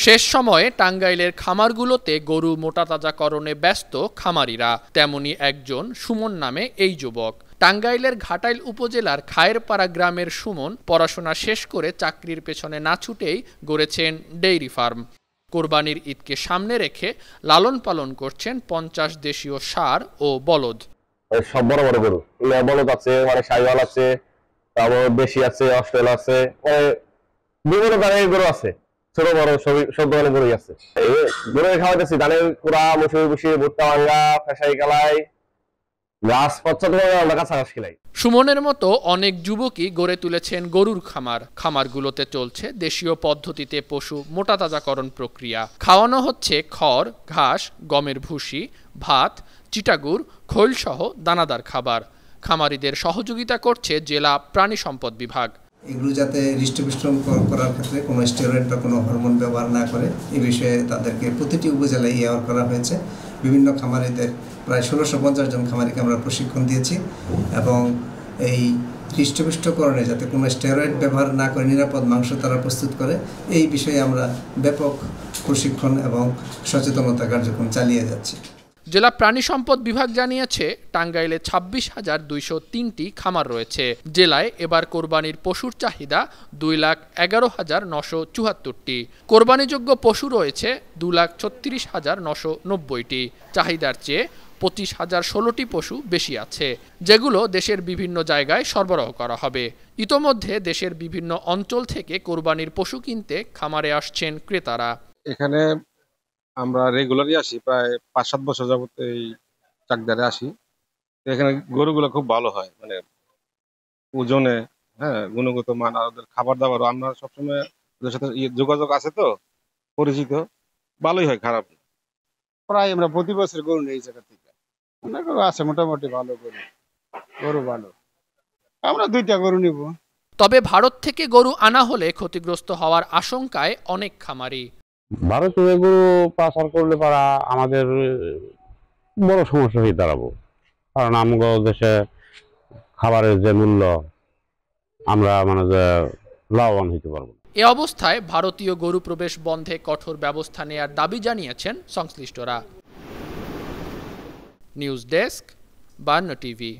শেষ সময়ে টাঙ্গাইলের খামারগুলোতে গরু মোটাতাজাকরণে ব্যস্ত খামারিরা। তেমনি একজন সুমন নামে এই যুবক। টাঙ্গাইলের ঘাটাইল উপজেলার খায়েরপাড়া গ্রামের সুমন পড়াশোনা শেষ করে চাকরির পেছনে না ছুটেই গড়েছেন ডেইরি ফার্ম। কোরবানির ঈদকে সামনে রেখে লালন পালন করছেন 50 দেশীয় ষাঁড় ও বলদ। সব বড় বড় গরু, বলদ আছে, শাহিওয়াল আছে, তারপর দেশি আছে, অস্ট্রেল আছে, বিভিন্ন ধরনের গরু আছে, ছোট বড় সব ধরনের গরুই আছে। গরু খাওয়াইতেছি ধানের কুড়া, মুসুরি বুসি, ভুট্টা ভাঙ্গা, ফেসাই কালাই, গাছ পচ্ছা আমরা কাঁচা ঘাস খিলাই। সুমনের মতো অনেক যুবকই গড়ে তুলেছেন গরুর খামার। খামারগুলোতে চলছে দেশীয় পদ্ধতিতে পশু মোটাতাজাকরণ প্রক্রিয়া। খাওয়ানো হচ্ছে খড়, ঘাস, গমের ভুসি, ভাত, চিটাগুড়, খৈলসহ দানাদার খাবার। খামারিদের সহযোগিতা করছে জেলা প্রাণী সম্পদ বিভাগ। এগুলো যাতে হৃষ্টপুষ্ট করার ক্ষেত্রে কোনো স্টেরয়েড বা কোনো হরমোন ব্যবহার না করে এই বিষয়ে তাদেরকে প্রতিটি উপজেলায় ইয়ার করা হয়েছে। বিভিন্ন খামারিদের প্রায় 1650 জন খামারিকে আমরা প্রশিক্ষণ দিয়েছি এবং এই হৃষ্টপুষ্টকরণে যাতে কোনো স্টেরয়েড ব্যবহার না করে নিরাপদ মাংস তারা প্রস্তুত করে এই বিষয়ে আমরা ব্যাপক প্রশিক্ষণ এবং সচেতনতা কার্যক্রম চালিয়ে যাচ্ছি। জেলা প্রাণী সম্পদ বিভাগ জানিয়েছে টাঙ্গাইলে 26,203টি খামার রয়েছে। জেলায় এবার কোরবানির পশুর চাহিদা 2,11,974টি। কোরবানিযোগ্য পশু রয়েছে 2,36,990টি। চাহিদার চেয়ে 25,016টি পশু বেশি আছে, যেগুলো দেশের বিভিন্ন জায়গায় সরবরাহ করা হবে। ইতোমধ্যে দেশের বিভিন্ন অঞ্চল থেকে কোরবানির পশু কিনতে খামারে আসছেন ক্রেতারা। এখানে আমরা রেগুলারই আসি, প্রায় 5-7 বছর যাবত এই চাকদারে আসি। এখানে গরুগুলো খুব ভালো হয়, মানে ওজনে, গুণগত মান, আর ওদের খাবার দাবার আমরা সবসময় ওদের সাথে যোগাযোগ আছে, তো পরিচিত, ভালোই হয়, খারাপ না। প্রায় আমরা প্রতি বছর গরু নেই এই জায়গা থেকে। অনেক গরু আছে, মোটামুটি ভালো গরু ভালো। আমরা 2টা গরু নিব। তবে ভারত থেকে গরু আনা হলে ক্ষতিগ্রস্ত হওয়ার আশঙ্কায় অনেক খামারি। ভারতে গরু পাচার করলে পারা আমাদের বড় সমস্যা হয়ে দাঁড়াবো, কারণ আমাদের দেশে খাবারের যে মূল্য, আমরা যে লাভবান হইতে পারবো। এ অবস্থায় ভারতীয় গরু প্রবেশ বন্ধে কঠোর ব্যবস্থা নেয়ার দাবি জানিয়েছেন সংশ্লিষ্টরা। News desk, 52 TV.